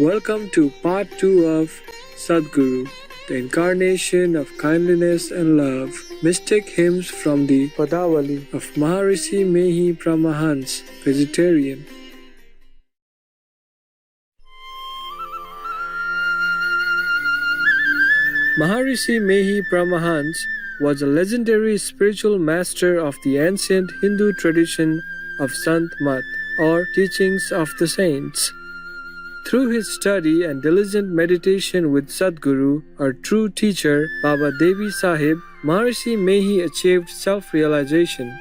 Welcome to part 2 of Sadguru, the Incarnation of Kindliness and Love, mystic hymns from the Padavali of Maharshi Mehi Paramhans, vegetarian. Maharshi Mehi Paramhans was a legendary spiritual master of the ancient Hindu tradition of Sant Mat, or teachings of the saints. Through his study and diligent meditation with Sadguru, our true teacher, Baba Devi Sahib, Maharshi Mehi achieved self-realization.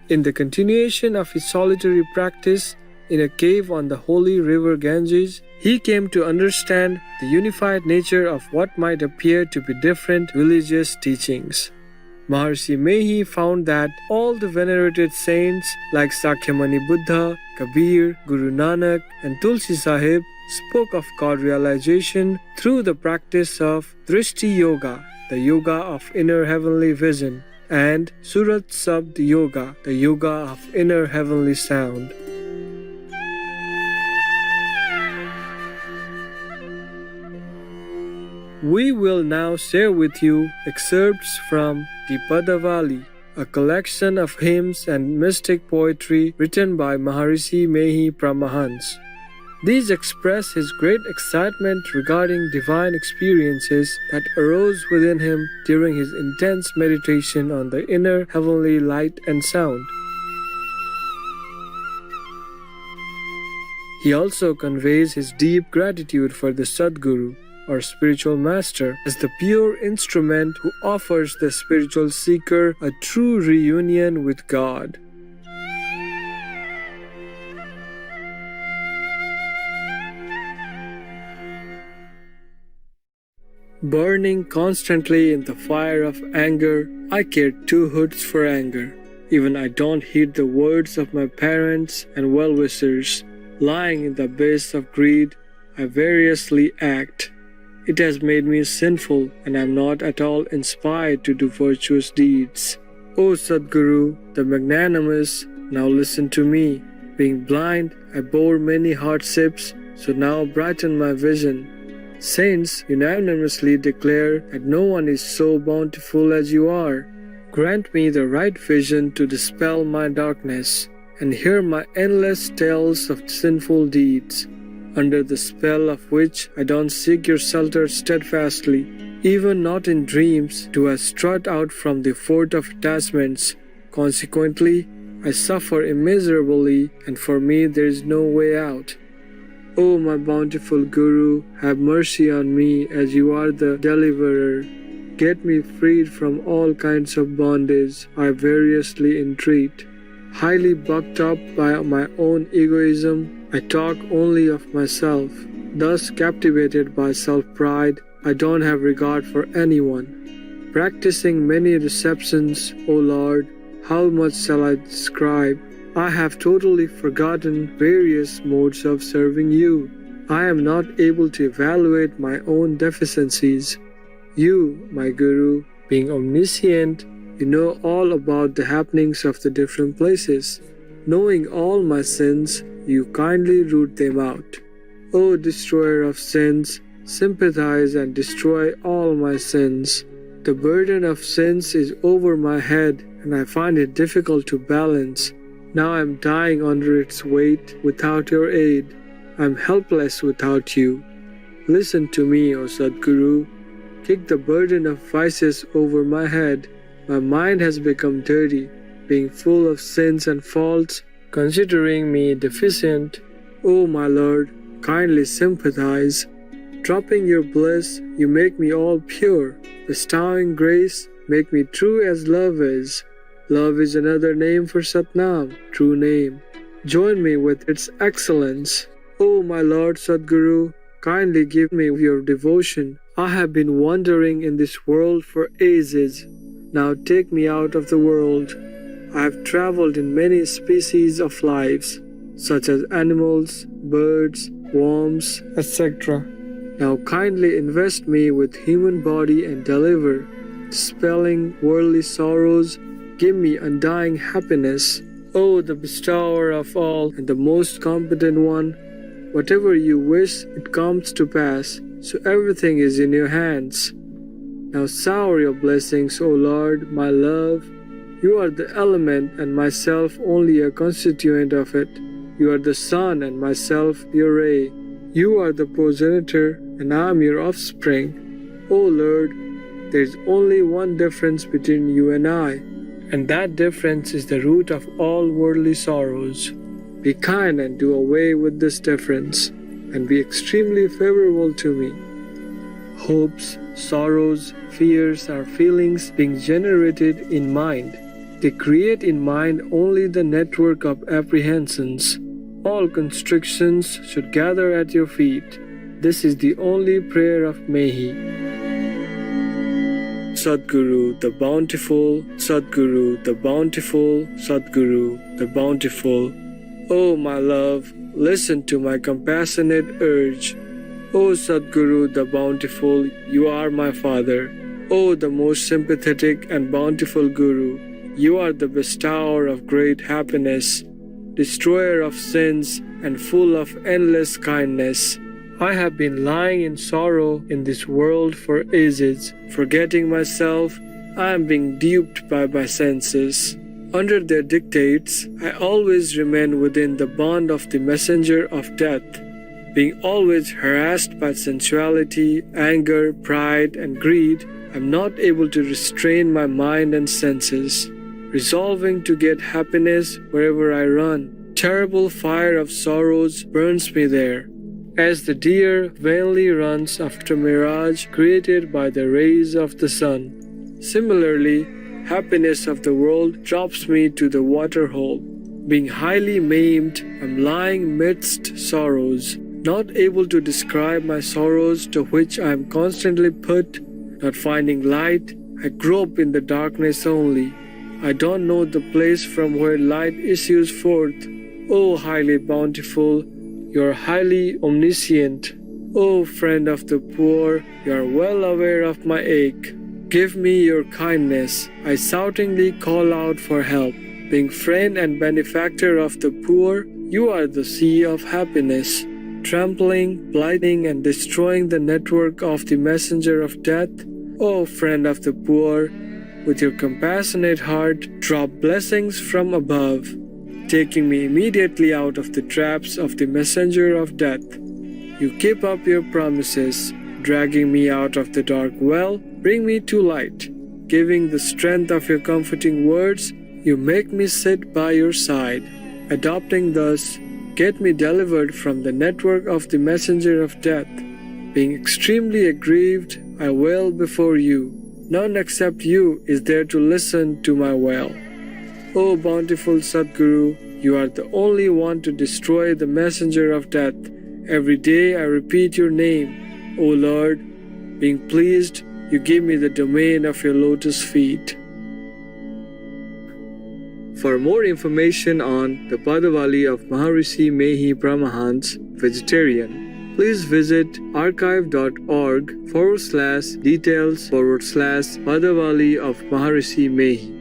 In the continuation of his solitary practice in a cave on the holy river Ganges, he came to understand the unified nature of what might appear to be different religious teachings. Maharshi Mehi found that all the venerated saints like Sakyamuni Buddha, Kabir, Guru Nanak, and Tulsi Sahib spoke of God realization through the practice of Drishti Yoga, the yoga of inner heavenly vision, and Surat Sabd Yoga, the yoga of inner heavenly sound. We will now share with you excerpts from the Padavali, a collection of hymns and mystic poetry written by Maharshi Mehi Paramhans. These express his great excitement regarding divine experiences that arose within him during his intense meditation on the inner heavenly light and sound. He also conveys his deep gratitude for the Sadguru, or spiritual master, as the pure instrument who offers the spiritual seeker a true reunion with God. Burning constantly in the fire of anger, I care two hoots for anger. Even I don't heed the words of my parents and well-wishers. Lying in the abyss of greed, I variously act. It has made me sinful, and I am not at all inspired to do virtuous deeds. O Sadguru, the magnanimous, now listen to me. Being blind, I bore many hardships, so now brighten my vision. Saints unanimously declare that no one is so bountiful as you are. Grant me the right vision to dispel my darkness, and hear my endless tales of sinful deeds, under the spell of which I don't seek your shelter steadfastly. Even not in dreams do I strut out from the fort of attachments. Consequently, I suffer immeasurably, and for me there is no way out. O my bountiful Guru, have mercy on me as you are the deliverer. Get me freed from all kinds of bondage I variously entreat. Highly bucked up by my own egoism, I talk only of myself. Thus captivated by self-pride, I don't have regard for anyone. Practicing many receptions, O Lord, how much shall I describe? I have totally forgotten various modes of serving you. I am not able to evaluate my own deficiencies. You, my Guru, being omniscient, you know all about the happenings of the different places. Knowing all my sins, you kindly root them out. O destroyer of sins, sympathize and destroy all my sins. The burden of sins is over my head, and I find it difficult to balance. Now I am dying under its weight without your aid. I am helpless without you. Listen to me, O Sadguru. Kick the burden of vices over my head. My mind has become dirty, being full of sins and faults, considering me deficient. O my Lord, kindly sympathize. Dropping your bliss, you make me all pure. Bestowing grace, make me true as love is. Love is another name for Satnam, true name. Join me with its excellence. O my Lord Sadguru, kindly give me your devotion. I have been wandering in this world for ages. Now take me out of the world. I have traveled in many species of lives, such as animals, birds, worms, etc. Now kindly invest me with human body and deliver, dispelling worldly sorrows. Give me undying happiness. O the bestower of all and the most competent one, Whatever you wish, it comes to pass, so everything is in your hands. Now shower your blessings, O Lord, my love. You are the element and myself only a constituent of it. You are the sun and myself your ray. You are the progenitor and I am your offspring. O Lord, there is only one difference between you and I, and that difference is the root of all worldly sorrows. Be kind and do away with this difference, and be extremely favorable to me. Hopes, sorrows, fears are feelings being generated in mind. They create in mind only the network of apprehensions. All constrictions should gather at your feet. This is the only prayer of Mehi. Sadguru, the Bountiful, Sadguru, the Bountiful, Sadguru, the Bountiful. O my love, listen to my compassionate urge. O Sadguru, the Bountiful, you are my Father. O the most sympathetic and bountiful Guru, you are the bestower of great happiness, destroyer of sins, and full of endless kindness. I have been lying in sorrow in this world for ages, forgetting myself. I am being duped by my senses. Under their dictates, I always remain within the bond of the messenger of death, being always harassed by sensuality, anger, pride, and greed. I am not able to restrain my mind and senses, resolving to get happiness wherever I run. Terrible fire of sorrows burns me there, as the deer vainly runs after mirage created by the rays of the sun. Similarly, happiness of the world drops me to the waterhole. Being highly maimed, I am lying midst sorrows, not able to describe my sorrows to which I am constantly put. Not finding light, I grope in the darkness only. I don't know the place from where light issues forth. O highly bountiful, you are highly omniscient. O friend of the poor, you are well aware of my ache. Give me your kindness. I shoutingly call out for help. Being friend and benefactor of the poor, you are the sea of happiness. Trampling, blighting, and destroying the network of the messenger of death, O friend of the poor, with your compassionate heart, drop blessings from above, taking me immediately out of the traps of the messenger of death. You keep up your promises, dragging me out of the dark well, bring me to light. Giving the strength of your comforting words, you make me sit by your side. Adopting thus, get me delivered from the network of the messenger of death. Being extremely aggrieved, I wail before you. None except you is there to listen to my wail. O bountiful Sadguru, you are the only one to destroy the messenger of death. Every day I repeat your name, O Lord. Being pleased, you give me the domain of your lotus feet. For more information on the Padavali of Maharshi Mehi Paramhans, vegetarian, please visit archive.org/details/Padavali of Maharshi Mehi.